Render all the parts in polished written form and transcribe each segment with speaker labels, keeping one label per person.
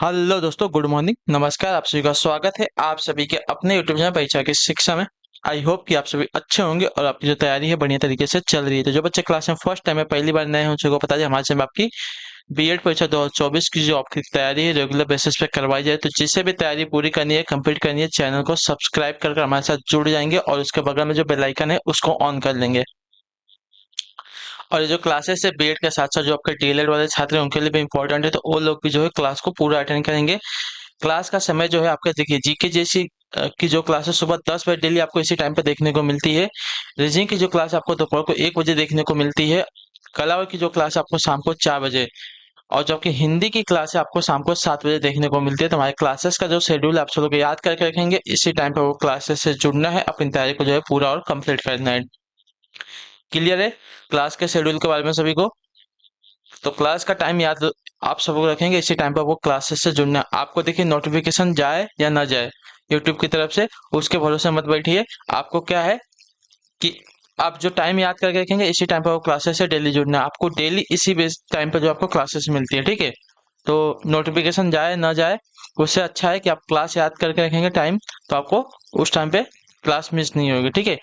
Speaker 1: Hello दोस्तों, good morning, नमस्कार। आप सभी का स्वागत है आप सभी के अपने यूट्यूब चैनल परीक्षा की शिक्षा में। आई होप कि आप सभी अच्छे होंगे और आपकी जो तैयारी है बढ़िया तरीके से चल रही है। तो जो बच्चे क्लास में फर्स्ट टाइम है, पहली बार नए हैं, उनको बता दें हमारे चैनल में आपकी बीएड परीक्षा 2024 की जो आपकी तैयारी है रेगुलर बेसिस पे करवाई जाए। तो जिसे भी तैयारी पूरी करनी है, कंप्लीट करनी है, चैनल को सब्सक्राइब कर हमारे साथ जुड़ जाएंगे और उसके बगल में जो बेल आइकन है उसको ऑन कर लेंगे। और ये जो क्लासेस है बीएड के साथ साथ जो आपके डीएलएड वाले छात्र हैं उनके लिए भी इंपॉर्टेंट है, तो वो लोग भी जो है क्लास को पूरा अटेंड करेंगे। क्लास का समय जो है आपका देखिए, जीके जैसी की जो क्लास है सुबह 10 बजे डेली आपको इसी टाइम पे देखने को मिलती है। रीजनिंग की जो क्लास आपको दोपहर को 1 बजे देखने को मिलती है। कला की जो क्लास आपको शाम को 4 बजे, और जो आपकी हिंदी की क्लास है आपको शाम को 7 बजे देखने को मिलती है। तो हमारे क्लासेस का जो शेड्यूल आप सब लोग याद करके रखेंगे, इसी टाइम पे वो क्लासेस से जुड़ना है, अपनी तैयारी को जो है पूरा और कंप्लीट करना है। क्लियर है क्लास के शेड्यूल के बारे में सभी को? तो क्लास का टाइम याद आप सबको रखेंगे, इसी टाइम पर वो क्लासेस से जुड़ना है। आपको देखिए नोटिफिकेशन जाए या ना जाए यूट्यूब की तरफ से, उसके भरोसे मत बैठिए। आपको क्या है कि आप जो टाइम याद करके रखेंगे, इसी टाइम पर वो क्लासेस से डेली जुड़ना है। आपको डेली इसी बेस टाइम पर जो आपको क्लासेस मिलती है, ठीक है? तो नोटिफिकेशन जाए ना जाए, उससे अच्छा है कि आप क्लास याद करके रखेंगे टाइम, तो आपको उस टाइम पे क्लास मिस नहीं होगी, ठीक है?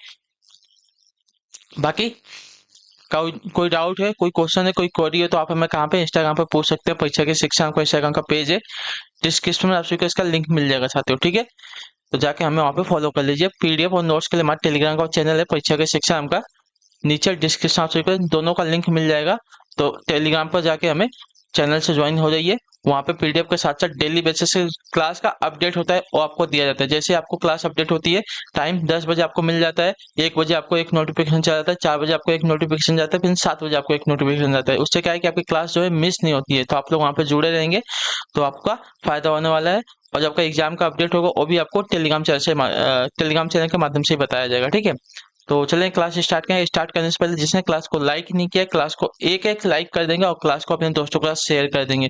Speaker 1: बाकी कोई डाउट है, कोई क्वेश्चन है, कोई क्वेरी है, तो आप हमें कहाँ पे इंस्टाग्राम पे पूछ सकते हैं। परीक्षा की शिक्षा का इंस्टाग्राम का पेज है, डिस्क्रिप्शन में आपको इसका लिंक मिल जाएगा साथियों, ठीक है? तो जाके हमें वहाँ पे फॉलो कर लीजिए। पीडीएफ और नोट्स के लिए हमारे टेलीग्राम का चैनल है परीक्षा की शिक्षा नाम का, नीचे डिस्क्रिप्शन आपको दोनों का लिंक मिल जाएगा। तो टेलीग्राम पर जाके हमें चैनल से ज्वाइन हो जाइए। वहाँ पे पीडीएफ के साथ साथ डेली बेसिस से क्लास का अपडेट होता है, वो आपको दिया जाता है। जैसे आपको क्लास अपडेट होती है, टाइम 10 बजे आपको मिल जाता है, 1 बजे आपको एक नोटिफिकेशन चला जाता है, 4 बजे आपको एक नोटिफिकेशन जाता है, फिर 7 बजे आपको एक नोटिफिकेशन जाता है। उससे क्या है कि आपकी क्लास जो है मिस नहीं होती है। तो आप लोग वहाँ पे जुड़े रहेंगे तो आपका फायदा होने वाला है। और जब आपका एग्जाम का अपडेट होगा वो भी आपको टेलीग्राम चैनल के माध्यम से ही बताया जाएगा, ठीक है? तो चलें क्लास स्टार्ट करें। स्टार्ट करने से पहले जिसने क्लास को लाइक नहीं किया, क्लास को एक एक लाइक कर देंगे और क्लास को अपने दोस्तों के साथ शेयर कर देंगे।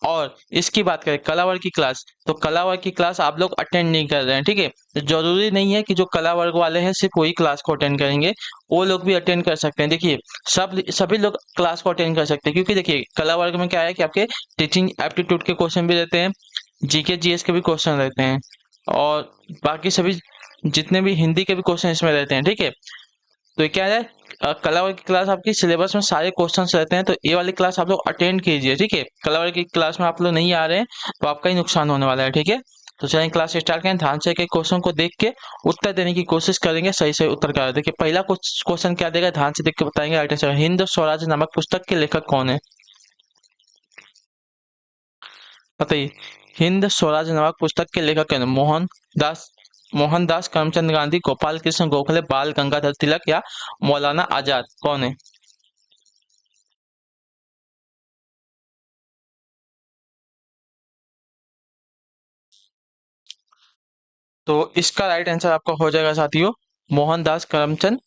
Speaker 1: और इसकी बात करें कला की क्लास, तो कला की क्लास आप लोग अटेंड नहीं कर रहे हैं, ठीक है? तो जरूरी नहीं है कि जो कला वर्ग वाले हैं सिर्फ वही क्लास को अटेंड करेंगे, वो लोग भी अटेंड कर सकते हैं। देखिए सभी लोग क्लास को अटेंड कर सकते हैं, क्योंकि देखिए कला वर्ग में क्या है कि आपके टीचिंग एप्टीट्यूड के क्वेश्चन भी रहते हैं, जीके जीएस के भी क्वेश्चन रहते हैं, और बाकी सभी जितने भी हिंदी के भी क्वेश्चन इसमें रहते हैं, ठीक है? तो ये क्या है, कला वाली की क्लास आपकी सिलेबस में सारे क्वेश्चंस रहते हैं, तो ये वाली क्लास आप लोग अटेंड कीजिए, ठीक है? कला वाली की क्लास में आप लोग नहीं आ रहे हैं तो आपका ही नुकसान होने वाला है, ठीक है? तो चलिए क्लास स्टार्ट करें। ध्यान से क्वेश्चन को देख के उत्तर देने की कोशिश करेंगे, सही से उत्तर का। देखिए पहला क्वेश्चन क्या देगा, ध्यान से देख के बताएंगे। राइट आंसर हिंद स्वराज नामक पुस्तक के लेखक कौन है? बताइए, हिंद स्वराज नामक पुस्तक के लेखक कौन है? दास मोहनदास करमचंद गांधी, गोपाल कृष्ण गोखले, बाल गंगाधर तिलक या मौलाना आजाद, कौन है? तो इसका राइट आंसर आपका हो जाएगा साथियों मोहनदास करमचंद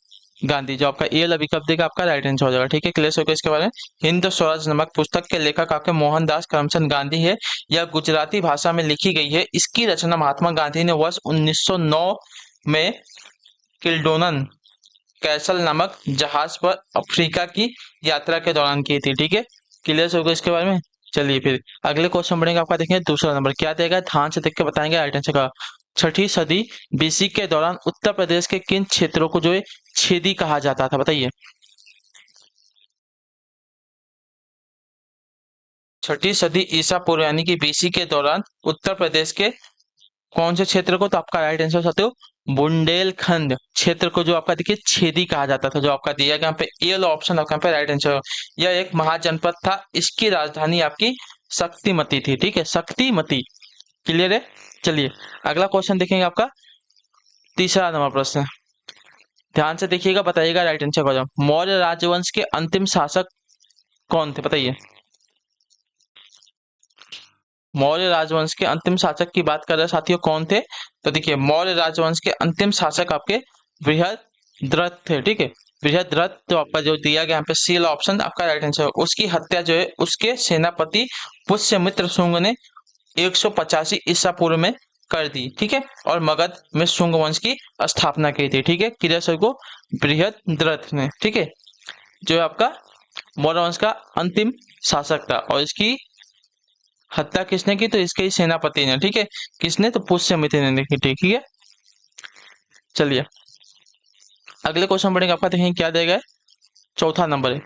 Speaker 1: गांधी। जो आपका ये विकल्प देगा आपका राइट आंसर हो जाएगा, ठीक है? क्लियर हो गया इसके बारे में? हिंद स्वराज नामक पुस्तक के लेखक आपके मोहनदास करमचंद गांधी है। यह गुजराती भाषा में लिखी गई है। इसकी रचना महात्मा गांधी ने वर्ष 1909 में किल्डोनन कैसल नामक जहाज पर अफ्रीका की यात्रा के दौरान की थी, ठीक है? क्लियर हो गया इसके बारे में? चलिए फिर अगले क्वेश्चन बढ़ेंगे। आपका देखेंगे दूसरा नंबर क्या देगा, ध्यान से देख के बताएंगे राइट आंसर का। 6ठी सदी बीसी के दौरान उत्तर प्रदेश के किन क्षेत्रों को जो है छेदी कहा जाता था, बताइए? 6ठी सदी ईसा पूर्व यानी कि बीसी के दौरान उत्तर प्रदेश के कौन से क्षेत्र को, तो आपका राइट आंसर साथियों बुंदेलखंड क्षेत्र को जो आपका देखिए छेदी कहा जाता था। जो आपका दिया गया यहाँ पे ये वाला ऑप्शन आपका यहाँ पे राइट आंसर। यह एक महाजनपद था, इसकी राजधानी आपकी शक्तिमती थी, ठीक है? शक्तिमती। क्लियर है? चलिए अगला क्वेश्चन देखेंगे। आपका तीसरा नंबर प्रश्न, ध्यान से देखिएगा, बताइएगा राइट आंसर को। मौर्य राजवंश के अंतिम शासक कौन थे, बताइए? मौर्य राजवंश के अंतिम शासक की बात कर रहे हैं साथियों, कौन थे? तो देखिए मौर्य राजवंश के अंतिम शासक आपके बृहद्रथ थे, ठीक है? बृहद्रथ, तो आपका जो दिया गया यहाँ पे सी ऑप्शन आपका राइट आंसर है। उसकी हत्या जो है उसके सेनापति पुष्यमित्र शुंग ने 185 ईसा पूर्व में कर दी, ठीक है? और मगध में शुंग वंश की स्थापना की थी, ठीक है? क्लियर सर को? बृहद्रथ ने, ठीक है? जो है आपका मौर्य वंश का अंतिम शासक था। और इसकी हत्या किसने की? तो इसके ही सेनापति ने, ठीक है। किसने? तो पुष्यमित्र ने की, ठीक है। चलिए अगले क्वेश्चन पढ़ेंगे, आपका देखेंगे क्या देगा। चौथा नंबर है,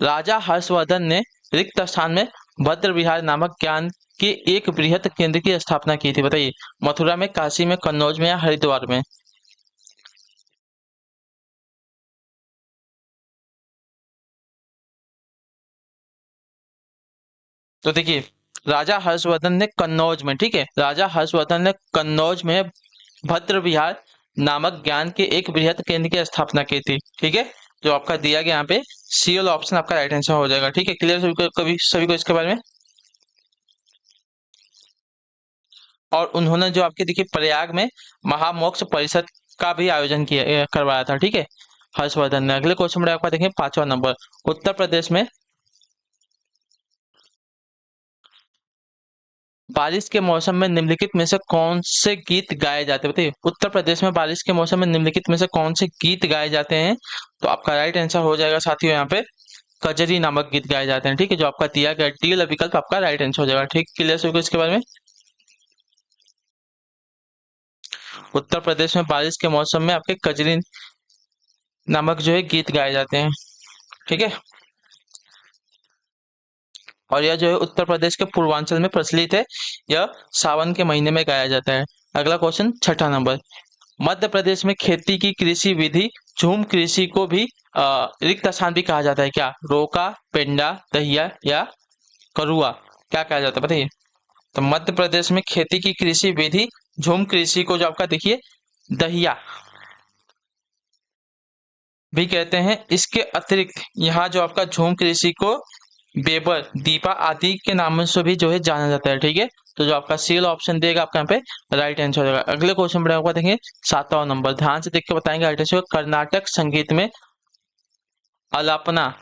Speaker 1: राजा हर्षवर्धन ने रिक्त स्थान में भद्र विहार नामक ज्ञान के एक बृहत केंद्र की स्थापना की थी, बताइए। मथुरा में, काशी में, कन्नौज में या हरिद्वार में? तो देखिए, राजा हर्षवर्धन ने कन्नौज में, ठीक है, राजा हर्षवर्धन ने कन्नौज में भद्र विहार नामक ज्ञान के एक बृहत केंद्र की स्थापना की थी, ठीक है। जो आपका दिया गया यहाँ पे सी वाला ऑप्शन आपका राइट आंसर हो जाएगा, ठीक है। क्लियर सभी को, कभी सभी को इसके बारे में। और उन्होंने जो आपके देखिए प्रयाग में महामोक्ष परिषद का भी आयोजन किया करवाया था, ठीक है, हर्षवर्धन ने। अगले क्वेश्चन में आपका देखें पांचवा नंबर, उत्तर प्रदेश में बारिश के मौसम में निम्नलिखित में से कौन से गीत गाए जाते हैं, बताइए। उत्तर प्रदेश में बारिश के मौसम में निम्नलिखित में से कौन से गीत गाए जाते हैं? तो आपका राइट आंसर हो जाएगा साथियों यहाँ पे कजरी नामक गीत गाए जाते हैं, ठीक है। जो आपका दिया गया डी वाला विकल्प आपका राइट आंसर हो जाएगा, ठीक। क्लियर सभी को इसके बारे में। उत्तर प्रदेश में बारिश के मौसम में आपके कजरी नामक जो है गीत गाए जाते हैं, ठीक है। और यह जो है उत्तर प्रदेश के पूर्वांचल में प्रचलित है। यह सावन के महीने में गाया जाता है। अगला क्वेश्चन छठा नंबर, मध्य प्रदेश में खेती की कृषि विधि झूम कृषि को भी रिक्त स्थान भी कहा जाता है, क्या? रोका, पेंडा, दहिया या करुआ, क्या कहा जाता है, बताइए। तो मध्य प्रदेश में खेती की कृषि विधि झूम कृषि को जो आपका देखिए दहिया भी कहते हैं। इसके अतिरिक्त यहाँ जो आपका झूम कृषि को बेबर, दीपा आदि के नामों से भी जो है जाना जाता है, ठीक है। तो जो आपका सी ऑप्शन देगा आपका यहाँ पे राइट आंसर हो जाएगा। अगले क्वेश्चन पर आपका देखेंगे सातवां नंबर, ध्यान से देख के बताएंगे राइट आंसर। कर्नाटक संगीत में अलापना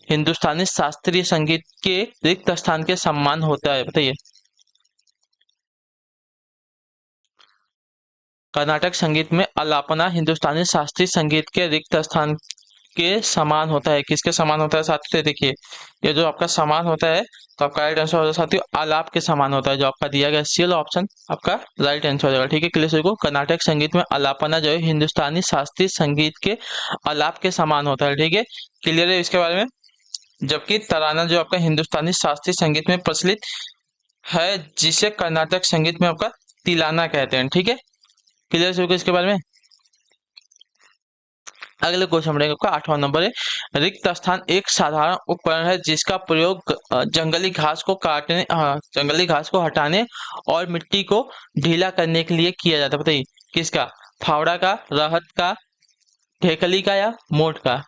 Speaker 1: हिंदुस्तानी शास्त्रीय संगीत के रिक्त स्थान के सम्मान होता है, बताइए। कर्नाटक संगीत में अलापना हिंदुस्तानी शास्त्रीय संगीत के रिक्त स्थान के समान होता है, किसके समान होता है साथियों? देखिए ये जो आपका समान होता है, तो आपका राइट आंसर हो जाएगा साथियों आलाप के समान होता है। जो आपका दिया गया सी वाला ऑप्शन आपका राइट आंसर हो जाएगा, ठीक है। क्लियर को कर्नाटक संगीत में अलापना जो है हिंदुस्तानी शास्त्रीय संगीत के आलाप के समान होता है, ठीक है। क्लियर है इसके बारे में। जबकि तराना जो आपका हिंदुस्तानी शास्त्रीय संगीत में प्रचलित है, जिसे कर्नाटक संगीत में आपका तिलाना कहते हैं, ठीक है। क्लियर है इसके बारे में। अगले क्वेश्चन बढ़ेगा आपका आठवां नंबर है, रिक्त स्थान एक साधारण उपकरण है जिसका प्रयोग जंगली घास को काटने जंगली घास को हटाने और मिट्टी को ढीला करने के लिए किया जाता है, बताइए। किसका? फावड़ा का, रहत का, ढेकली का या मोट का?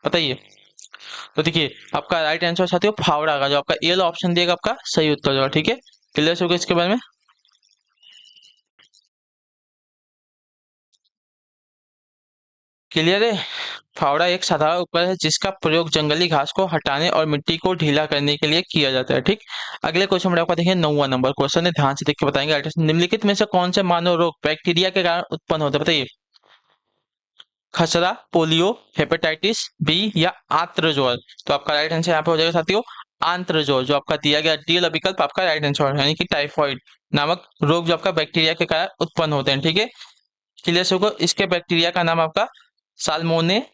Speaker 1: बताइए। तो देखिए आपका राइट आंसर साथियों फावड़ा का, जो आपका ए वाला ऑप्शन दिएगा आपका सही उत्तर होगा, ठीक है। क्लियर होगा इसके बारे में। क्लियर है। फावड़ा एक साधारण उपकरण है जिसका प्रयोग जंगली घास को हटाने और मिट्टी को ढीला करने के लिए किया जाता है, ठीक। अगले क्वेश्चन में आपका देखिए नौवां नंबर क्वेश्चन है, ध्यान से देख के बताएंगे। निम्नलिखित में से कौन से मानव रोग बैक्टीरिया के कारण उत्पन्न होता है, बताइए। खसरा, पोलियो, हेपेटाइटिस बी या आंत्रजोर? तो आपका राइट आंसर यहाँ पे हो जाएगा साथियों आंत्रजोर। जो आपका दिया गया डी वाला विकल्प आपका राइट आंसर है, यानी कि टाइफॉइड नामक रोग जो आपका बैक्टीरिया के कारण उत्पन्न होते हैं, ठीक है। क्लियर से होगा। इसके बैक्टीरिया का नाम आपका साल्मोने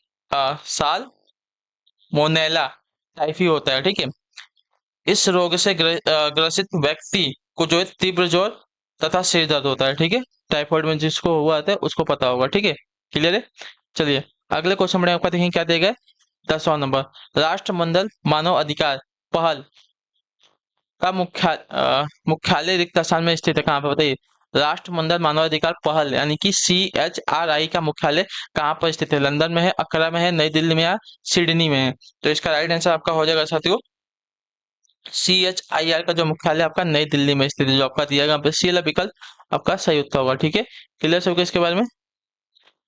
Speaker 1: साल्मोनेला टाइफी होता है, ठीक है। इस रोग से ग्रसित व्यक्ति को जो है तीव्र ज्वर तथा सिर दर्द होता है, ठीक है। टाइफाइड में जिसको हुआ था उसको पता होगा, ठीक है। क्लियर है। चलिए अगले क्वेश्चन में आपका देखेंगे क्या देगा। 10वां नंबर, राष्ट्रमंडल मानव अधिकार पहल का मुख्यालय रिक्त स्थान में स्थित है, कहाँ पे, बताइए। राष्ट्रमंडल मानवाधिकार पहल यानी कि CHRI का मुख्यालय कहाँ पर स्थित है? लंदन में है, अक्रा में है, नई दिल्ली में या सिडनी में है? तो इसका राइट आंसर आपका हो जाएगा साथियों CHIR का जो मुख्यालय आपका नई दिल्ली में स्थित है। जो आपका दिया गया सी वाला विकल्प आपका सही उत्तर होगा, ठीक है। क्लियर सब इसके बारे में।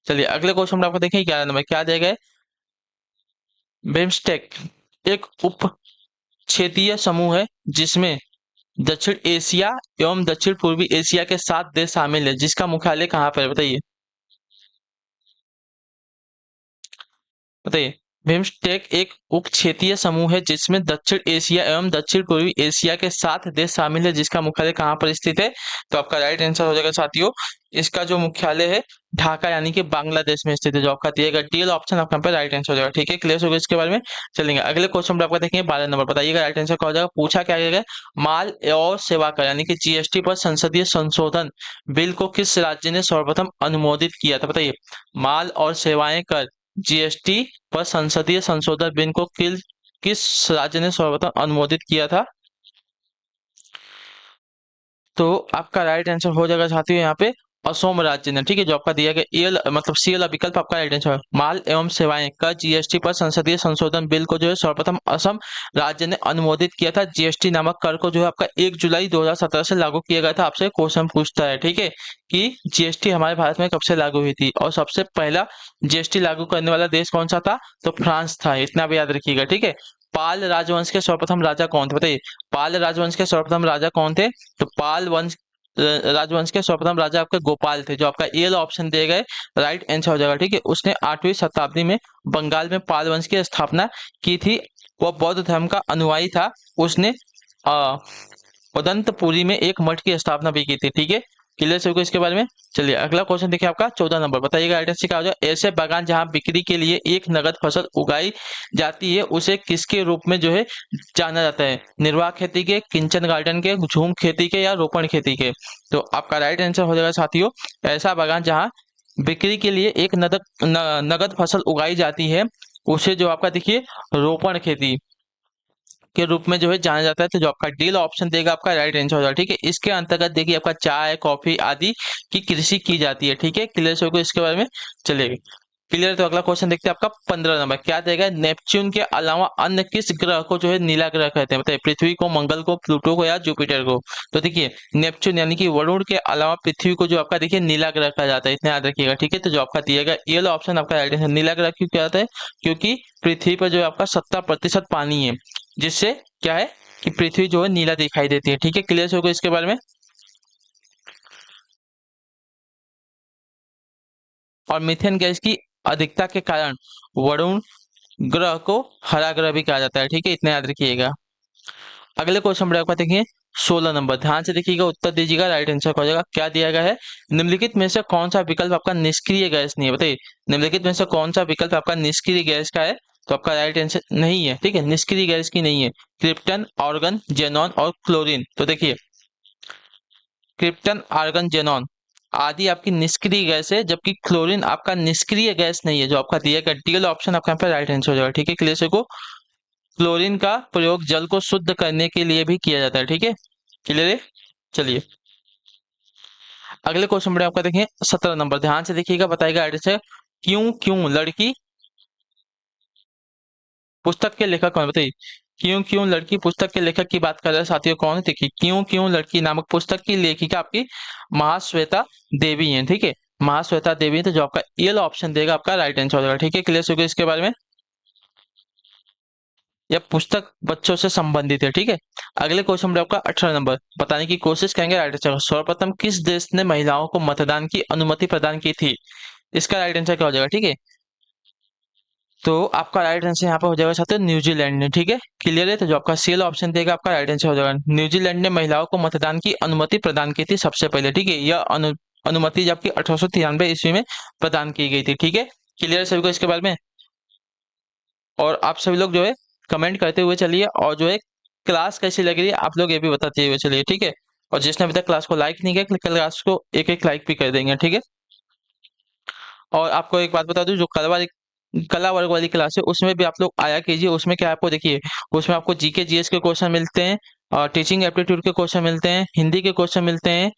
Speaker 1: चलिए अगले क्वेश्चन में आपको देखिए 11 नंबर क्या देगा। बिम्स्टेक एक उप क्षेत्रीय समूह है जिसमें दक्षिण एशिया एवं दक्षिण पूर्वी एशिया के 7 देश शामिल है, जिसका मुख्यालय कहाँ पर है, बताइए। बताइए। बिम्स्टेक एक उप क्षेत्रीय समूह है जिसमें दक्षिण एशिया एवं दक्षिण पूर्वी एशिया के 7 देश शामिल है, जिसका मुख्यालय कहाँ पर स्थित है? तो आपका राइट आंसर हो जाएगा साथियों, इसका जो मुख्यालय है ढाका यानी कि बांग्लादेश में स्थित है। जो आपका दिएगा डीएल ऑप्शन आपका पे राइट आंसर हो जाएगा। ठीक है, क्लियर हो गया इसके बारे में। चलेंगे अगले क्वेश्चन पर आपका देखेंगे 12 नंबर, बताइएगा राइट आंसर क्या हो जाएगा। पूछा क्या गया, माल और सेवा कर यानी कि जीएसटी पर संसदीय संशोधन बिल को किस राज्य ने सर्वप्रथम अनुमोदित किया था? बताइए, माल और सेवाएं कर जीएसटी पर संसदीय संशोधन बिल को किस राज्य ने सर्वप्रथम अनुमोदित किया था? तो आपका राइट आंसर हो जाएगा साथियों यहाँ पे असम राज्य ने। ठीक है, जो आपका दिया गया एल मतलब सी एल विकल्प आपका राइट आंसर है। माल एवं सेवाएं का जीएसटी पर संसदीय संशोधन बिल को जो है सर्वप्रथम असम राज्य ने अनुमोदित किया था। जीएसटी नामक कर को जो है आपका 1 जुलाई 2017 से लागू किया गया था। आपसे क्वेश्चन पूछता है, ठीक है, कि जीएसटी हमारे भारत में कब से लागू हुई थी और सबसे पहला जीएसटी लागू करने वाला देश कौन सा था? तो फ्रांस था, इतना भी याद रखिएगा। ठीक है, पाल राजवंश के सर्वप्रथम राजा कौन थे? बताइए, पाल राजवंश के सर्वप्रथम राजा कौन थे? तो पाल वंश राजवंश के सर्वप्रथम राजा आपके गोपाल थे। जो आपका ए ऑप्शन दिए गए राइट आंसर हो जाएगा। ठीक है, उसने 8वीं शताब्दी में बंगाल में पाल वंश की स्थापना की थी। वह बौद्ध धर्म का अनुयायी था। उसने उदंतपुरी में एक मठ की स्थापना भी की थी। ठीक है, क्लियर सबको इसके बारे में। चलिए अगला क्वेश्चन देखिए आपका 14 नंबर, बताइएगा राइट आंसर क्या हो जाएगा। ऐसे बागान जहां बिक्री के लिए एक नगद फसल उगाई जाती है उसे किसके रूप में जो है जाना जाता है? निर्वाह खेती के, किंचन गार्डन के, झूम खेती के या रोपण खेती के? तो आपका राइट आंसर हो जाएगा साथियों, ऐसा बागान जहाँ बिक्री के लिए एक नगद फसल उगाई जाती है उसे जो आपका देखिए रोपण खेती के रूप में जो है जाना जाता है। तो जो आपका डील ऑप्शन देगा आपका राइट आंसर हो जाएगा। ठीक है, इसके अंतर्गत देखिए आपका चाय, कॉफी आदि की कृषि की जाती है। ठीक है, क्लियर हो गया इसके बारे में। चलिए क्लियर, तो अगला क्वेश्चन देखते हैं आपका 15 नंबर, क्या देगा। नेपच्यून के अलावा अन्य किस ग्रह को जो है नीला ग्रह कहते हैं? बताइए, पृथ्वी को, मंगल को, प्लूटो को या जुपिटर को? तो देखिए नेपच्यून यानी कि वरुण के अलावा पृथ्वी को जो आपका देखिए नीला ग्रह कहा जाता है, इतना याद रखिएगा। ठीक है, तो जो आपका दिया गया ये ऑप्शन आपका राइट आंसर। नीला ग्रह क्यों कहते हैं? क्योंकि पृथ्वी पर जो है आपका 70% पानी है, जिससे क्या है कि पृथ्वी जो है नीला दिखाई देती है। ठीक है, क्लियर हो गया इसके बारे में। और मीथेन गैस की अधिकता के कारण वरुण ग्रह को हरा ग्रह भी कहा जाता है। ठीक है, इतना याद रखिएगा। अगले क्वेश्चन पर आपका देखिए 16 नंबर, ध्यान से देखिएगा, उत्तर दीजिएगा, राइट आंसर हो जाएगा। क्या दिया गया है, निम्नलिखित में से कौन सा विकल्प आपका निष्क्रिय गैस नहीं है? बताइए, निम्नलिखित में से कौन सा विकल्प आपका निष्क्रिय गैस का है? तो आपका राइट आंसर नहीं है। ठीक है, निष्क्रिय गैस की नहीं है। क्रिप्टन, ऑर्गन, जेनॉन और क्लोरीन। तो देखिए क्रिप्टन, आर्गन, जेनॉन आदि आपकी निष्क्रिय गैस है, जबकि क्लोरीन आपका निष्क्रिय गैस नहीं है। जो आपका दिया गया डीएल ऑप्शन आपका यहाँ पे राइट आंसर हो जाएगा। ठीक है, क्लियर से को क्लोरीन का प्रयोग जल को शुद्ध करने के लिए भी किया जाता है। ठीक है, क्लियर है। चलिए अगले क्वेश्चन में आपका देखिए 17 नंबर, ध्यान से देखिएगा, बताएगा राइट आंसर। क्यों क्यों लड़की पुस्तक के लेखक कौन? बताइए, क्यों क्यों लड़की पुस्तक के लेखक की बात कर रहे हैं साथियों, कौन है? देखिए क्यों क्यों लड़की नामक पुस्तक की लेखिका आपकी महाश्वेता देवी है। ठीक है, महाश्वेता देवी, तो जो आपका ये ऑप्शन देगा आपका राइट आंसर हो जाएगा। ठीक है, क्लियर हो गया इसके बारे में। यह पुस्तक बच्चों से संबंधित है। ठीक है, अगले क्वेश्चन में आपका 18 नंबर, बताने की कोशिश करेंगे राइट आंसर। सर्वप्रथम किस देश ने महिलाओं को मतदान की अनुमति प्रदान की थी? इसका राइट आंसर क्या हो जाएगा? ठीक है, तो आपका राइट आंसर यहाँ पे हो जाएगा साथियों न्यूजीलैंड ने। ठीक है, क्लियर है। तो जो आपका सीएल ऑप्शन देगा आपका राइट आंसर हो जाएगा। न्यूजीलैंड ने महिलाओं को मतदान की अनुमति प्रदान की थी सबसे पहले। ठीक है, यह अनुमति जबकि 1893 ईस्वी में प्रदान की गई थी। ठीक है, क्लियर है सभी को इसके बारे में। और आप सभी लोग जो है कमेंट करते हुए चलिए, और जो है क्लास कैसी लग रही है आप लोग ये भी बताते हुए चलिए। ठीक है, और जिसने अभी तक क्लास को लाइक नहीं किया क्लास को एक एक लाइक भी कर देंगे। ठीक है, और आपको एक बात बता दूं, जो कला वर्ग वाली क्लास है उसमें भी आप लोग आया कीजिए। उसमें क्या आपको देखिए, उसमें आपको जीके जीएस के क्वेश्चन मिलते हैं, और टीचिंग एप्टीट्यूड के क्वेश्चन मिलते हैं, हिंदी के क्वेश्चन मिलते हैं,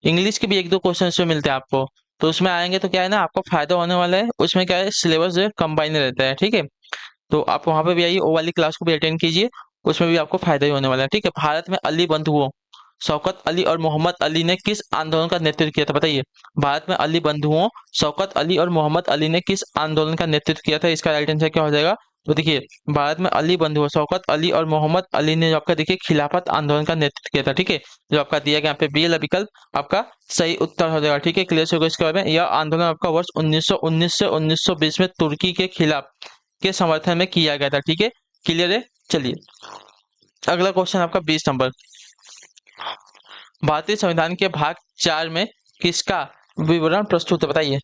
Speaker 1: इंग्लिश के भी एक दो क्वेश्चन उसमें मिलते हैं आपको। तो उसमें आएंगे तो क्या है ना, आपको फायदा होने वाला है। उसमें क्या है, सिलेबस जो है कंबाइन रहता है। ठीक है, तो आप वहां पे भी आइए, वो वाली क्लास को भी अटेंड कीजिए, उसमें भी आपको फायदा ही होने वाला है। ठीक है, भारत में अली बंधुओं शौकत अली और मोहम्मद अली ने किस आंदोलन का नेतृत्व किया था? बताइए, भारत में अली बंधुओं शौकत अली और मोहम्मद अली ने किस आंदोलन का नेतृत्व किया था? इसका राइट आंसर क्या हो जाएगा? तो देखिए भारत में अली बंधुओं शौकत अली और मोहम्मद अली ने जो आपका देखिए खिलाफत आंदोलन का नेतृत्व किया था। ठीक है, जो आपका दिया गया यहाँ पे बी विकल्प आपका सही उत्तर हो जाएगा। ठीक है, क्लियर होगा इसके बारे में। यह आंदोलन आपका वर्ष 1919 से 1920 में तुर्की के खिलाफ के समर्थन में किया गया था। ठीक है, क्लियर है। चलिए अगला क्वेश्चन आपका 20 नंबर। भारतीय संविधान के भाग 4 में किसका विवरण प्रस्तुत है, बताइए।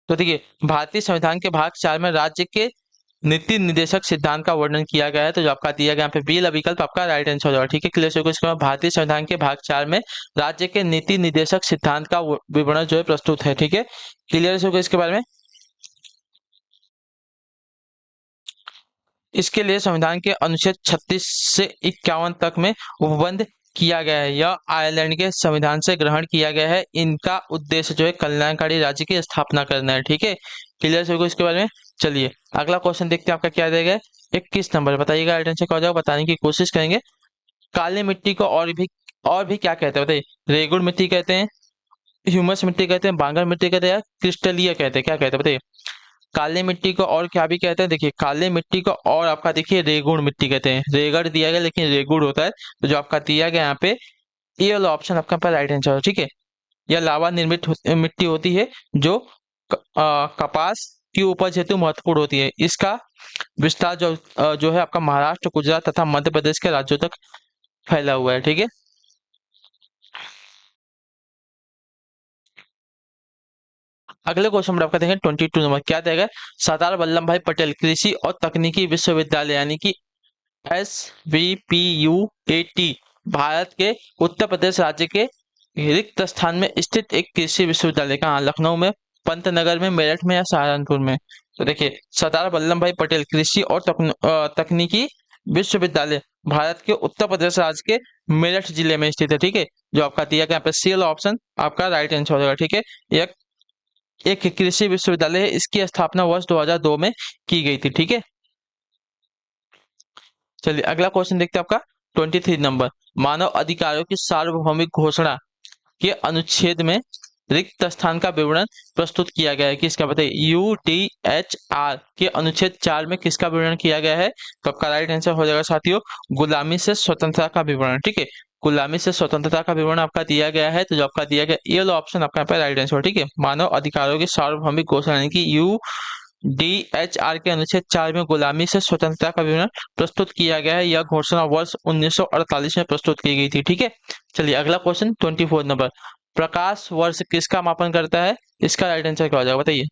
Speaker 1: तो देखिए भारतीय संविधान के भाग 4 में राज्य के नीति निर्देशक सिद्धांत का वर्णन किया गया है। तो जो आपका दिया गया यहाँ पे बी विकल्प आपका राइट आंसर हो जाएगा। ठीक है, क्लियर से क्वेश्चन। भारतीय संविधान के भाग 4 में राज्य के नीति निर्देशक सिद्धांत का विवरण जो है प्रस्तुत है। ठीक है, क्लियर से इसके बारे में। इसके लिए संविधान के अनुच्छेद 36 से 51 तक में उपबंध किया गया है। यह आयरलैंड के संविधान से ग्रहण किया गया है। इनका उद्देश्य जो है कल्याणकारी राज्य की स्थापना करना है। ठीक है, क्लियर से इसके बारे में। चलिए अगला क्वेश्चन देखते हैं आपका क्या देगा। 21 नंबर, बताइएगा राइट आंसर क्या हो जाएगा, बताने की कोशिश करेंगे। काली मिट्टी को और भी क्या कहते हैं बताइए। रेगुड़ मिट्टी कहते हैं, ह्यूमस मिट्टी कहते हैं, बांगर मिट्टी कहते हैं, या क्रिस्टलीय कहते हैं, क्या कहते हैं बताइए। काली मिट्टी को और क्या भी कहते हैं, देखिए काली मिट्टी को और आपका देखिए रेगुड़ मिट्टी कहते हैं। रेगड़ दिया गया लेकिन रेगुड़ होता है। तो जो आपका दिया गया यहाँ पे ये वाला ऑप्शन आपका पर राइट आंसर है। ठीक है, यह लावा निर्मित मिट्टी होती है जो कपास की उपज हेतु महत्वपूर्ण होती है। इसका विस्तार जो है आपका महाराष्ट्र, गुजरात तथा मध्य प्रदेश के राज्यों तक फैला हुआ है। ठीक है, अगले क्वेश्चन में आपका देखें 22 नंबर, क्या देगा। सरदार वल्लभ भाई पटेल कृषि और तकनीकी विश्वविद्यालय यानी कि SVPUAT भारत के उत्तर प्रदेश राज्य के रिक्त स्थान में स्थित एक कृषि विश्वविद्यालय, कहाँ, लखनऊ में, पंतनगर में, मेरठ में, या सहारनपुर में। तो देखिए सरदार वल्लभ भाई पटेल कृषि और तकनीकी विश्वविद्यालय भारत के उत्तर प्रदेश राज्य के मेरठ जिले में स्थित है। ठीक है, जो आपका दिया गया यहाँ पे सी वाला ऑप्शन आपका राइट आंसर हो जाएगा। ठीक है, एक एक कृषि विश्वविद्यालय है। इसकी स्थापना वर्ष 2002 में की गई थी। ठीक है, चलिए अगला क्वेश्चन देखते हैं आपका 23 नंबर। मानव अधिकारों की सार्वभौमिक घोषणा के अनुच्छेद में रिक्त स्थान का विवरण प्रस्तुत किया गया है। किसका बताइए। UDHR के अनुच्छेद 4 में किसका विवरण किया गया है। तो आपका राइट आंसर हो जाएगा साथियों गुलामी से स्वतंत्रता का विवरण। ठीक है, गुलामी से स्वतंत्रता का विवरण आपका दिया गया है। तो जो आपका दिया गया ये वाला ऑप्शन आपका यहाँ पे राइट आंसर। ठीक है, मानव अधिकारों की सार्वभौमिक घोषणा यानी कि UDHR के अनुच्छेद 4 में गुलामी से स्वतंत्रता का विवरण प्रस्तुत किया गया है। यह घोषणा वर्ष 1948 में प्रस्तुत की गई थी। ठीक है, चलिए अगला क्वेश्चन 24 नंबर। प्रकाश वर्ष किसका मापन करता है। इसका राइट आंसर क्या हो जाएगा बताइए।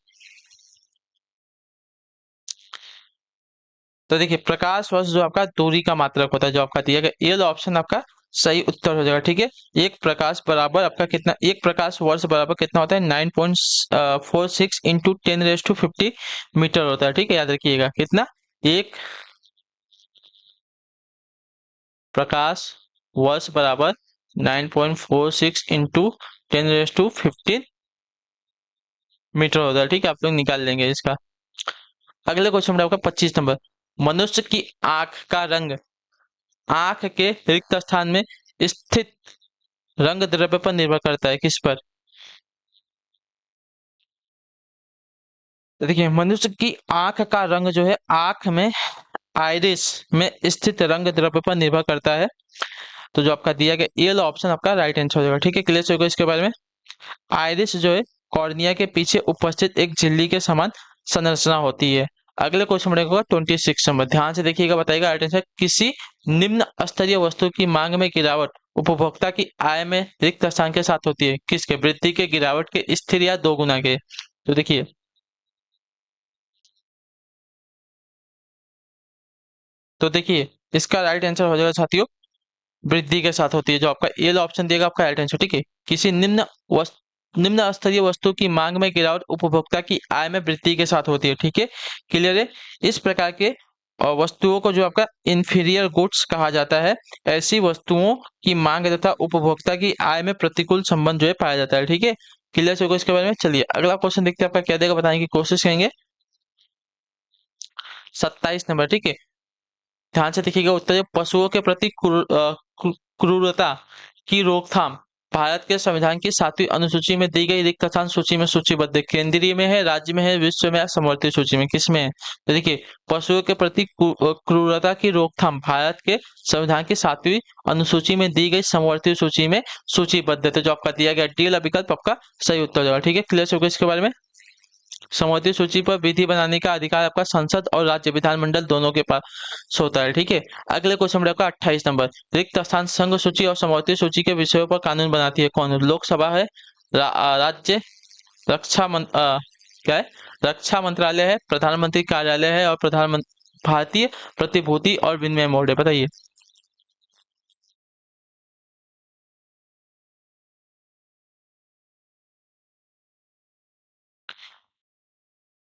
Speaker 1: तो देखिए प्रकाश वर्ष जो आपका दूरी का मात्रक होता है, जो आपका दिया गया ये ऑप्शन आपका सही उत्तर हो जाएगा। ठीक है, एक प्रकाश बराबर आपका कितना, एक प्रकाश वर्ष बराबर कितना होता है 9.46 इंटू 10⁻50 मीटर होता है। ठीक है, याद रखिएगा कितना, एक प्रकाश वर्ष बराबर 9.46 इंटू 10⁻15 मीटर होता है। ठीक है, आप लोग निकाल लेंगे इसका। अगले क्वेश्चन में आपका 25 नंबर। मनुष्य की आंख का रंग आंख के रिक्त स्थान में स्थित रंग द्रव्य पर निर्भर करता है। किस पर। तो देखिए मनुष्य की आंख का रंग जो है आंख में आइरिस में स्थित रंग द्रव्य पर निर्भर करता है। तो जो आपका दिया गया ये ऑप्शन आपका राइट आंसर हो जाएगा। ठीक है, क्लियर होगा इसके बारे में। आइरिस जो है कॉर्निया के पीछे उपस्थित एक झिल्ली के समान संरचना होती है। अगले क्वेश्चन बढ़ेगा 26 नंबर, ध्यान से देखिएगा, बताइएगा राइट आंसर। किसी निम्न स्तरीय वस्तु की मांग में गिरावट उपभोक्ता की आय में रिक्त स्थान के साथ होती है। किसके, वृद्धि के, गिरावट के, स्थिर या दो गुना के। तो देखिए इसका राइट आंसर हो जाएगा साथियों वृद्धि के साथ होती है। जो आपका ये ऑप्शन देगा आपका राइट आंसर। ठीक है, किसी निम्न स्तरीय वस्तु की मांग में गिरावट उपभोक्ता की आय में वृद्धि के साथ होती है। ठीक है, क्लियर है। इस प्रकार के वस्तुओं को जो आपका इंफीरियर गुड्स कहा जाता है। ऐसी वस्तुओं की मांग तथा उपभोक्ता की आय में प्रतिकूल संबंध जो है पाया जाता है। ठीक है, क्लियर होगा इसके बारे में। चलिए अगला क्वेश्चन देखते हैं आपका क्या देगा, बताने की कोशिश करेंगे। 27 नंबर, ठीक है, ध्यान से देखिएगा उत्तर। पशुओं के प्रति क्रूरता की रोकथाम भारत के संविधान की 7वीं अनुसूची में दी गई रिक्त स्थान सूची में सूचीबद्ध है। केंद्रीय में है, राज्य में है, विश्व में है, समवर्ती सूची में, किसमें है? तो देखिए, पशुओं के प्रति क्रूरता की रोकथाम भारत के संविधान की 7वीं अनुसूची में दी गई समवर्ती सूची में सूचीबद्ध है। तो जो आपका दिया गया डी वाला विकल्प आपका सही उत्तर हो जाएगा। ठीक है, क्लियर हो गया इसके बारे में। समवर्ती सूची पर विधि बनाने का अधिकार आपका संसद और राज्य विधानमंडल दोनों के पास होता है। ठीक है, अगले क्वेश्चन में आपका 28 नंबर, रिक्त स्थान संघ सूची और समवर्ती सूची के विषयों पर कानून बनाती है कौन? लोकसभा है, राज्य क्या है, रक्षा मंत्रालय है, प्रधानमंत्री कार्यालय है और प्रधानमंत्री भारतीय प्रतिभूति और विनिमय बोर्ड है। बताइए।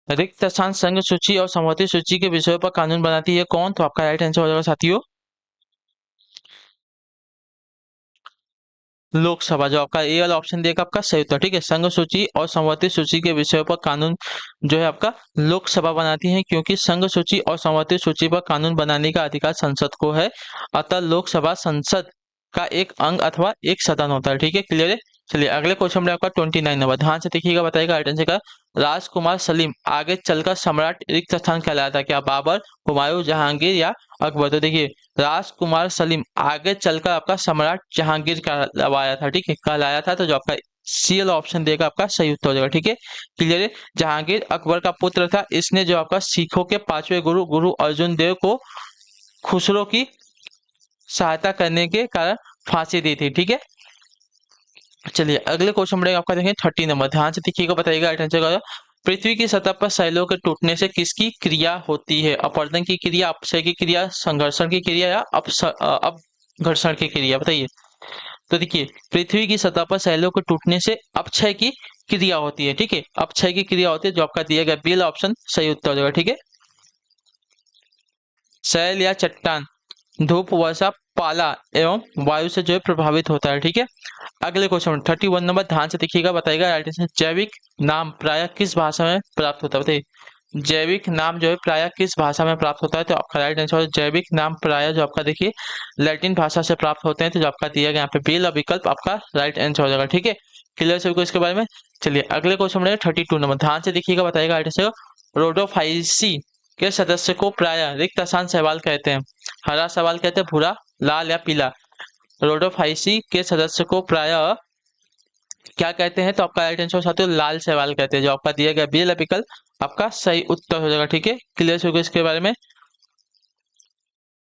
Speaker 1: रिक्त स्थान संघ सूची और समवर्ती सूची के विषयों पर कानून बनाती है कौन? तो आपका राइट आंसर हो जाएगा साथियों लोकसभा। जो आपका ए वाला ऑप्शन देगा आपका सही उत्तर। ठीक है, संघ सूची और समवर्ती सूची के विषयों पर कानून जो है आपका लोकसभा बनाती है, क्योंकि संघ सूची और समवर्ती सूची पर कानून बनाने का अधिकार संसद को है, अतः लोकसभा संसद का एक अंग अथवा एक सदन होता है। ठीक है, क्लियर है। चलिए अगले क्वेश्चन में आपका 29 नंबर, ध्यान से देखिएगा, बताएगा आइटन का। राजकुमार सलीम आगे चलकर सम्राट रिक्त स्थान कहलाया था, क्या बाबर, हुमायूं, जहांगीर या अकबर? तो देखिए, राजकुमार सलीम आगे चलकर आपका सम्राट जहांगीर कहलाया था। ठीक है, कहलाया था, तो जो आपका सी वाला ऑप्शन देगा आपका सही उत्तर हो जाएगा। ठीक है, क्लियर है। जहांगीर अकबर का पुत्र था, इसने जो आपका सिखों के 5वें गुरु गुरु अर्जुन देव को खुसरो की सहायता करने के कारण फांसी दी थी। ठीक है, चलिए अगले क्वेश्चन में आपका देखें 30 नंबर, ध्यान से देखिएगा, बताइएगा राइट आंसर का। पृथ्वी की सतह पर शैलों के टूटने से किसकी क्रिया होती है? अपवर्तन की क्रिया, अपक्षय की क्रिया, संघर्षण की क्रिया या अपघर्षण की क्रिया? बताइए। तो देखिए, पृथ्वी की सतह पर शैलों के टूटने से अपक्षय की क्रिया होती है। ठीक है, अपक्षय की क्रिया होती है, जो आपका दिया गया बी वाला ऑप्शन सही उत्तर हो जाएगा। ठीक है, शैल या चट्टान धूप, वर्षा, पाला एवं वायु से जो है प्रभावित होता है। ठीक है, अगले क्वेश्चन 31 नंबर, ध्यान से देखिएगा, बताइएगा राइट आंसर। जैविक नाम प्रायः किस भाषा में प्राप्त होता है? बताइए। जैविक नाम जो है प्रायः किस भाषा में प्राप्त होता है? तो आपका राइट आंसर जैविक नाम प्रायः जो आपका देखिए लैटिन भाषा से प्राप्त होते हैं, तो जो आपका दिया गया यहाँ पे बी विकल्प आपका राइट आंसर हो जाएगा। ठीक है, क्लियर सभी को इसके बारे में। चलिए अगले क्वेश्चन में 32 नंबर, ध्यान से देखिएगा, बताइएगा राइट आंसर। रोडोफाइसी के सदस्य को प्रायः रिक्त स्थान शैवाल कहते हैं, हरा शैवाल कहते हैं, भूरा, लाल या पीला? रोडोफाइसी के सदस्य को प्रायः क्या कहते हैं? तो आपका राइट आंसर साथियों लाल शैवाल कहते हैं, जो आपका दिया गया बी विकल्प आपका सही उत्तर हो जाएगा। ठीक है, क्लियर हो गया इसके बारे में।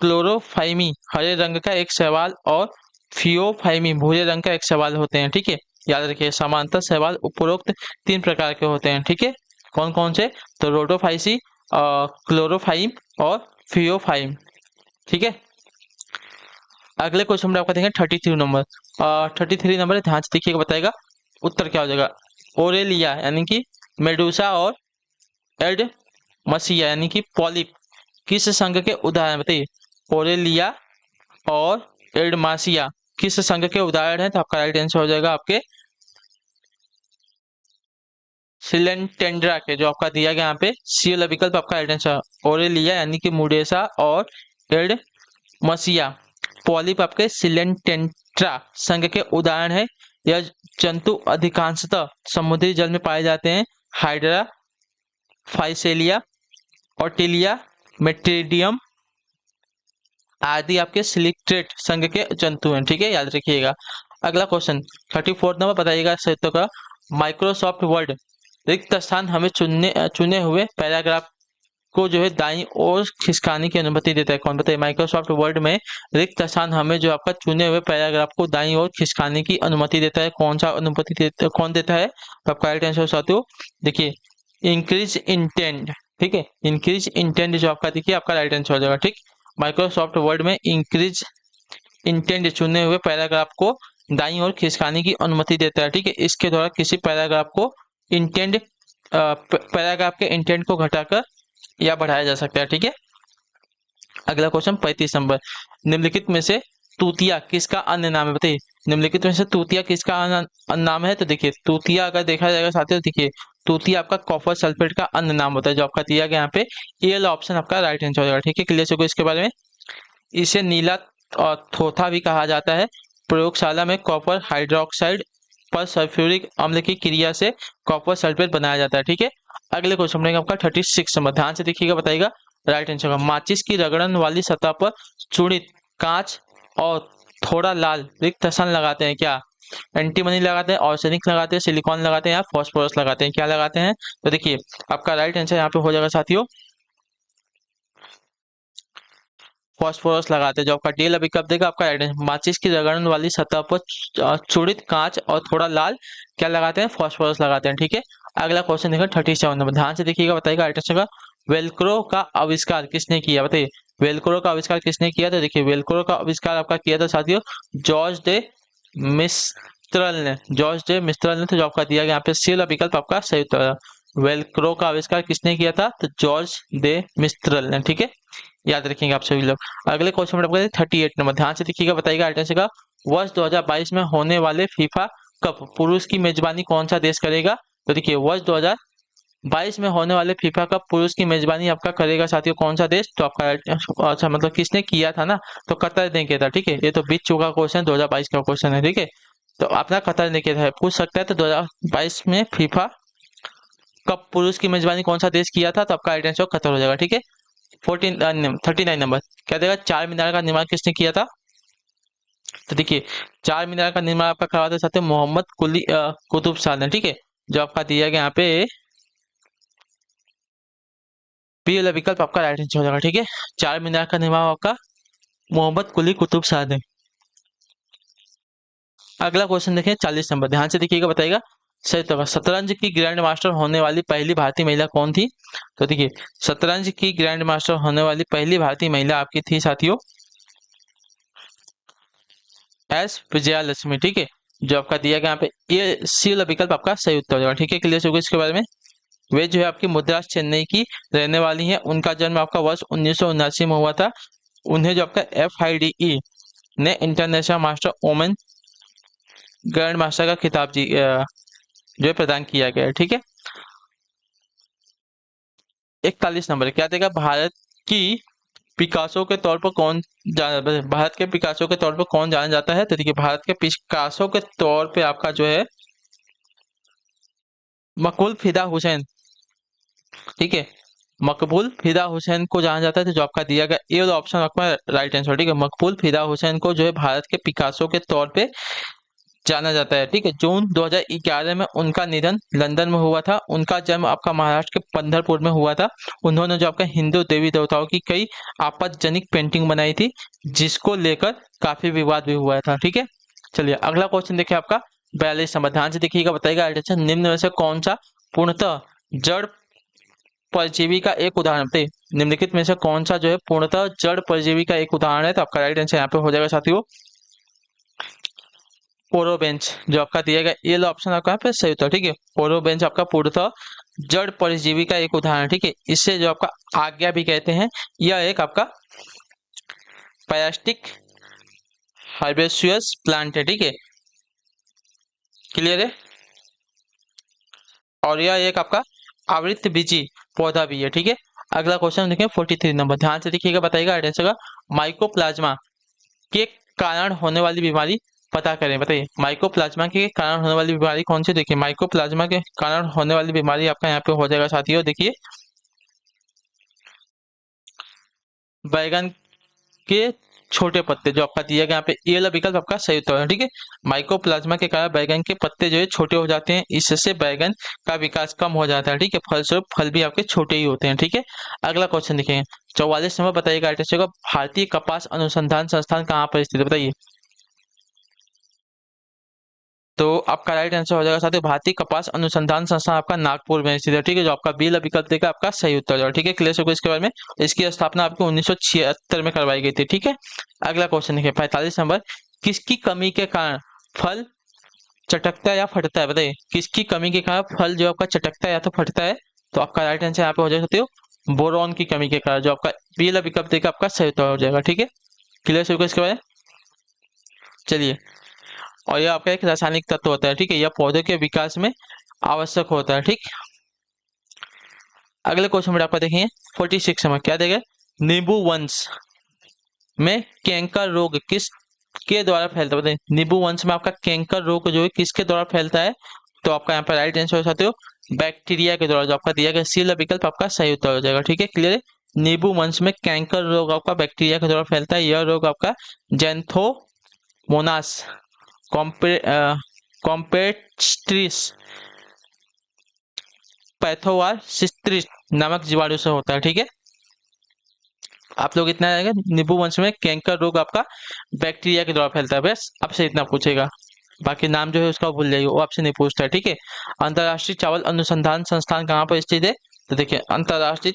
Speaker 1: क्लोरोफाइमी हरे रंग का एक शैवाल और फियोफाइमी भूरे रंग का एक शैवाल होते हैं। ठीक है, याद रखिए, समांतर शैवाल उपरोक्त 3 प्रकार के होते हैं। ठीक है, कौन कौन से? तो रोडोफाइसी, क्लोरोफाइम और फियोफाइम। ठीक है, अगले क्वेश्चन में आपका देखेंगे 33 नंबर, 33 नंबर ध्यान से देखिएगा, बताएगा उत्तर क्या हो जाएगा। ओरेलिया यानी कि मेडूसा और एड मसिया यानी कि पॉलिप किस संघ के उदाहरण? बताइए। ओरेलिया और एडमासिया किस संघ के उदाहरण है? तो आपका राइट आंसर हो जाएगा आपके सिलेंटेंड्रा के, जो आपका दिया गया यहाँ पे सी वाला विकल्प आपका राइट आंसर। ओरेलिया यानी कि मुडेसा और एडमसिया पॉलिप आपके सिलेंटेंट्रा संघ के उदाहरण है। यह जंतु अधिकांशतः समुद्री जल में पाए जाते हैं। हाइड्रा, फाइसेलिया, ऑटिलिया, मेट्रिडियम आदि आपके सिलिक्ट्रेट संघ के जंतु हैं। ठीक है, याद रखिएगा। अगला क्वेश्चन 34 नंबर, बताइएगा सहित का। माइक्रोसॉफ्ट वर्ड रिक्त स्थान हमें चुने हुए पैराग्राफ को जो है दाईं ओर खिसकाने की अनुमति देता है कौन? बताइए। माइक्रोसॉफ्ट वर्ड में रिक्त स्थान हमें जो आपका चुने हुए पैराग्राफ को दाईं ओर खिसकाने की अनुमति देता है, कौन सा अनुमति देता, कौन देता है? तो आपका राइट आंसर साथियों देखिए इंक्रीज इंटेंट। ठीक है, इंक्रीज इंटेंट जो आपका देखिए आपका राइट आंसर हो जाएगा। ठीक, माइक्रोसॉफ्ट वर्ड में इंक्रीज इंटेंट चुने हुए पैराग्राफ को दाईं ओर खिसकाने की अनुमति देता है। ठीक है, इसके द्वारा किसी पैराग्राफ को इंटेंट पैराग्राफ के इंटेंट को घटाकर या बढ़ाया जा सकता है। ठीक है, अगला क्वेश्चन 35 नंबर, निम्नलिखित में से तूतिया किसका अन्य नाम है? बताइए। निम्नलिखित में से तूतिया किसका अन्य नाम है? तो देखिए, तूतिया अगर देखा जाएगा साथियों, देखिए तूतिया आपका कॉपर सल्फेट का अन्य नाम होता है, जो आपका दिया गया यहाँ पे ये वाला ऑप्शन आपका राइट आंसर हो जाएगा। ठीक है, क्लियर हो इसके बारे में। इसे नीला थोथा भी कहा जाता है। प्रयोगशाला में कॉपर हाइड्रोक्साइड पर सल्फ्यूरिक अम्ल की क्रिया से कॉपर सल्फेट बनाया जाता है। ठीक है, अगले क्वेश्चन में आपका 36 नंबर, ध्यान से देखिएगा, बताइएगा राइट आंसर का। माचिस की रगड़न वाली सतह पर चूड़ित कांच और थोड़ा लाल रिक्त सन लगाते हैं क्या? एंटीमनी लगाते हैं, ऑर्सेनिक लगाते हैं, सिलिकॉन लगाते हैं या फॉस्फोरस लगाते हैं, क्या लगाते हैं? तो देखिए आपका राइट आंसर यहाँ पे हो जाएगा साथियों, फॉस्फोरस लगाते हैं। जो आपका डी वाला विकल्प देगा आपका राइट आंसर। माचिस की रगड़न वाली सतह पर चूड़ित कांच और थोड़ा लाल क्या लगाते हैं? फॉस्फोरस लगाते हैं। ठीक है, अगला क्वेश्चन देखिए 37 नंबर, ध्यान से देखिएगा, बताइएगा राइट आंसर का। वेलक्रो का आविष्कार किसने किया? बताइए वेलक्रो का आविष्कार किसने किया? तो देखिए वेलक्रो का आविष्कार आपका किया था साथियों जॉर्ज डे मिस्ट्रल ने, जॉर्ज डे मिस्ट्रल ने। तो जो आपका दिया गया यहाँ पे सी वाला विकल्प आपका सही उत्तर है। वेलक्रो का आविष्कार किसने किया था? तो जॉर्ज डे मिस्ट्रल ने। ठीक है, याद रखेंगे आप सभी लोग। अगले क्वेश्चन में आपका 38 नंबर, ध्यान से देखिएगा, बताइएगा राइट आंसर का। वर्ष 2022 में होने वाले फीफा कप पुरुष की मेजबानी कौन सा देश करेगा? तो देखिए वर्ष 2022 में होने वाले फीफा कप पुरुष की मेजबानी आपका करेगा साथियों कौन सा देश? तो आपका अच्छा मतलब किसने किया था ना, तो कतर ने किया था। ठीक है, ये तो बीत चुका क्वेश्चन, 2022 का क्वेश्चन है। ठीक है, तो अपना कतर ने किया था, पूछ सकता है। तो 2022 में फीफा कप पुरुष की मेजबानी कौन सा देश किया था? तो आपका राइट आंसर कतर हो जाएगा। ठीक है, 39 नंबर क्या देगा? चार मीनार का निर्माण किसने किया था? तो देखिए चार मीनार का निर्माण आपका करवाते साथ मोहम्मद कुतुब शाह ने। ठीक है, जो आपका दिया गया यहाँ पे बी वाला विकल्प आपका राइट आंसर हो जाएगा। ठीक है, चार मीनार का निर्माण आपका मोहम्मद कुली कुतुब शाह ने। अगला क्वेश्चन देखें 40 नंबर, ध्यान से देखिएगा, बताइएगा सही तो। शतरंज की ग्रैंड मास्टर होने वाली पहली भारतीय महिला कौन थी? तो देखिए शतरंज की ग्रैंड मास्टर होने वाली पहली भारतीय महिला आपकी थी साथियों एस विजयालक्ष्मी। ठीक है, जो आपका दिया गया यहाँ पे ये सी वाला विकल्प आपका सही उत्तर हो जाएगा। ठीक है, क्लियर होगा इसके बारे में। वे जो है आपकी मद्रास चेन्नई की रहने वाली हैं। उनका जन्म आपका वर्ष 1979 में हुआ था। उन्हें जो आपका FIDE ने international master woman grand master का खिताब जो है प्रदान किया गया है। ठीक है, 41 नंबर क्या देगा? भारत की पिकासो के तौर पर भारत के पिकासो के तौर पर कौन जाना जाता है? तो देखिए भारत के पिकासो के तौर पे आपका जो है मकबूल फिदा हुसैन। ठीक है, मकबूल फिदा हुसैन को जाना जाता है। तो जो आपका दिया गया ए वाला ऑप्शन आपका राइट आंसर। ठीक है, मकबूल फिदा हुसैन को जो है भारत के पिकासो के तौर पे जाना जाता है। ठीक है, जून 2011 में उनका निधन लंदन में हुआ था। उनका जन्म आपका महाराष्ट्र के पंढरपुर में हुआ था। उन्होंने जो आपका हिंदू देवी देवताओं की कई आपत्तिजनक पेंटिंग बनाई थी जिसको लेकर काफी विवाद भी हुआ था। ठीक है, चलिए अगला क्वेश्चन देखिए आपका 42 नंबर, ध्यान से देखिएगा, बताइएगा अच्छा निम्न में से कौन सा पूर्णतः जड़ परजीवी का एक उदाहरण बताइए। निम्नलिखित में से कौन सा जो है पूर्णतः जड़ परजीवी का एक उदाहरण है? तो आपका राइट आंसर यहाँ पे हो जाएगा साथियों पोरोबेंच। जो आपका दिया गया ये ऑप्शन आपका यहाँ पे सही उत्तर। ठीक है, पोरोबेंच आपका पूर्णतः जड़ परजीवी का एक उदाहरण। ठीक है, इससे जो आपका आज्ञा भी कहते हैं, यह एक आपका पैरास्टिक हर्बेशियस प्लांट है। ठीक है, क्लियर है, और यह एक आपका आवृत्त बीजी पौधा भी है। ठीक है, अगला क्वेश्चन देखें 43 नंबर, ध्यान से देखिएगा, बताइएगा आंसर का। माइकोप्लाज्मा के कारण होने वाली बीमारी पता करें। बताइए माइकोप्लाज्मा के कारण होने वाली बीमारी कौन सी? देखिए माइकोप्लाज्मा के कारण होने वाली बीमारी आपका यहाँ पे हो जाएगा साथियों, देखिए बैगन के छोटे पत्ते। जो आपका दिया गया यहाँ पे ये वाला विकल्प आपका सही उत्तर है। ठीक है, माइकोप्लाज्मा के कारण बैगन के पत्ते जो है छोटे हो जाते हैं, इससे बैगन का विकास कम हो जाता है। ठीक है, फलस्वरूप फल भी आपके छोटे ही होते हैं। ठीक है, अगला क्वेश्चन देखेंगे 44 नंबर, बताइएगा भारतीय कपास अनुसंधान संस्थान कहाँ पर स्थित है? बताइए। तो आपका राइट आंसर हो जाएगा साथियों भारतीय कपास अनुसंधान संस्थान आपका नागपुर में स्थित है। ठीक है, जो आपका बी विकल्प देगा आपका सही उत्तर हो जाएगा। ठीक है, क्लियर होगा इसके बारे में। इसकी स्थापना आपको 1976 में करवाई गई थी। ठीक है, अगला क्वेश्चन देखिए 45 नंबर, किसकी कमी के कारण फल चटकता है या फटता है? बताइए किसकी कमी के कारण फल जो आपका चटकता है या तो फटता है? तो आपका राइट आंसर यहाँ पे हो जाएगा साथियों बोरॉन की कमी के कारण। जो आपका बी विकल्प देगा आपका सही उत्तर हो जाएगा। ठीक है, क्लियर होगा इसके बारे में। चलिए, और यह आपका एक रासायनिक तत्व होता है। ठीक है, यह पौधे के विकास में आवश्यक होता है। ठीक, अगले क्वेश्चन में आपका देखेंगे 46 में क्या देगा? नींबू वंश में कैंकर रोग किस के द्वारा फैलता है, बताइए नींबू वंश में आपका कैंकर रोग जो है किसके द्वारा फैलता है? तो आपका यहाँ पर राइट आंसर हो सकते हो बैक्टीरिया के द्वारा। जो आपका दिया गया सी विकल्प आपका सही उत्तर हो जाएगा। ठीक है, क्लियर है। नींबू वंश में कैंकर रोग आपका बैक्टीरिया के द्वारा फैलता है। यह रोग आपका जैंथोमोनास कॉम्पेस्ट्रिस पैथोवार सिस्ट्रिस नामक जीवाणु से होता है। ठीक है, आप लोग इतना आएगा नींबू वंश में कैंकर रोग आपका बैक्टीरिया के द्वारा फैलता है। बस आपसे इतना पूछेगा, बाकी नाम जो है उसका भूल जाइए, वो आपसे नहीं पूछता है। ठीक है, अंतर्राष्ट्रीय चावल अनुसंधान संस्थान कहाँ पर स्थित है? तो देखिए अंतर्राष्ट्रीय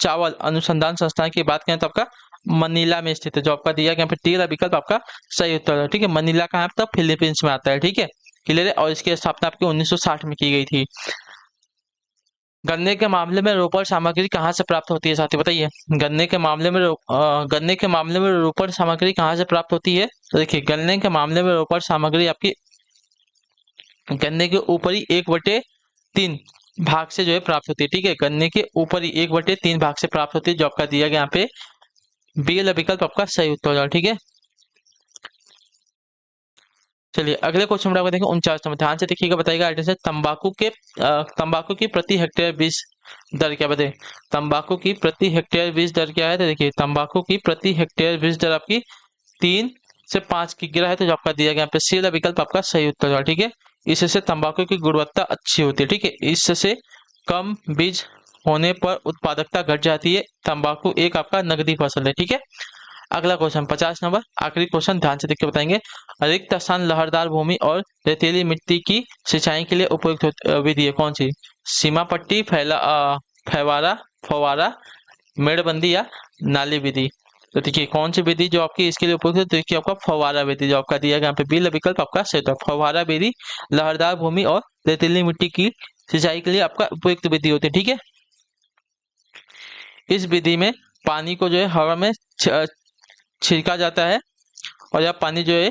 Speaker 1: चावल अनुसंधान संस्थान की बात करें तो आपका मनीला में स्थित है। जो आपका दिया गया टीला विकल्प आपका सही उत्तर है। ठीक है, मनीला कहाँ पर? फिलीपींस में आता है। ठीक है, क्लियर है। और इसकी स्थापना आपकी 1960 में की गई थी। गन्ने के मामले में रोपण सामग्री कहाँ से प्राप्त होती है साथी, बताइए। गन्ने के मामले में रोपण सामग्री कहाँ से प्राप्त होती है? तो देखिए गन्ने के मामले में रोपण सामग्री आपकी गन्ने के ऊपरी 1/3 भाग से जो है प्राप्त होती है। ठीक है, गन्ने के ऊपरी 1/3 भाग से प्राप्त होती है। जो आपका दिया गया यहाँ पे बी विकल्प आपका सही उत्तर हो जाएगा। ठीक है, चलिए अगले क्वेश्चन में आपको देखें 49 नंबर, ध्यान से देखिएगा, बताइएगा आइटम से तंबाकू की प्रति हेक्टेयर बीज दर क्या, बताइए तंबाकू की प्रति हेक्टेयर बीज दर क्या है? तो देखिए तंबाकू की प्रति हेक्टेयर बीज दर आपकी 3 से 5 की गिरा है। तो जो आपका दिया गया यहाँ पे सी वाला विकल्प आपका सही उत्तर होगा। ठीक है, इससे तंबाकू की गुणवत्ता अच्छी होती है। ठीक है, इससे कम बीज होने पर उत्पादकता घट जाती है। तंबाकू एक आपका नकदी फसल है। ठीक है, अगला क्वेश्चन 50 नंबर, आखिरी क्वेश्चन, ध्यान से देख के बताएंगे। रिक्त स्थान, लहरदार भूमि और रेतीली मिट्टी की सिंचाई के लिए उपयुक्त विधि है कौन सी? सीमा पट्टी, फैवारा फवारा, मेड़बंदी या नाली विधि? तो देखिए कौन सी विधि जो आपकी इसके लिए उपयुक्त है? तो देखिए आपका फवारा विधि। जो आपका दिया गया यहाँ पे बी विकल्प आपका सही था। फवारा विधि लहरदार भूमि और रेतीली मिट्टी की सिंचाई के लिए आपका उपयुक्त विधि होती है। ठीक है, इस विधि में पानी को जो है हवा में छिड़का जाता है और यह पानी जो है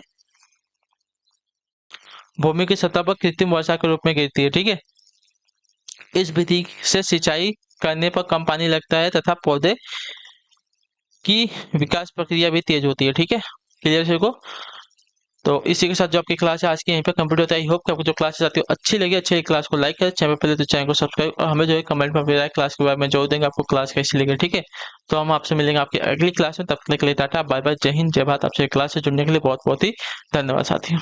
Speaker 1: भूमि की सतह पर कृत्रिम वर्षा के रूप में गिरती है। ठीक है, इस विधि से सिंचाई करने पर कम पानी लगता है तथा पौधे की विकास प्रक्रिया भी तेज होती है। ठीक है, क्लियर है को? तो इसी के साथ जो आपकी क्लास है आज की यहीं पे कंप्लीट होता है। आई होप कि आपको जो क्लासेस आती है अच्छी लगी। अच्छी क्लास को लाइक करें, चैनल पहले तो चैनल को सब्सक्राइब, और हमें जो है कमेंट में बताएं क्लास के बारे में, जोड़ देंगे आपको क्लास कैसी लगी। ठीक है, तो हम आपसे मिलेंगे आपकी अगली क्लास में, तब तक के लिए टाटा बाय बाय, जय हिंद जय भारत। आपसे क्लास से जुड़ने के लिए बहुत बहुत ही धन्यवाद साथियों।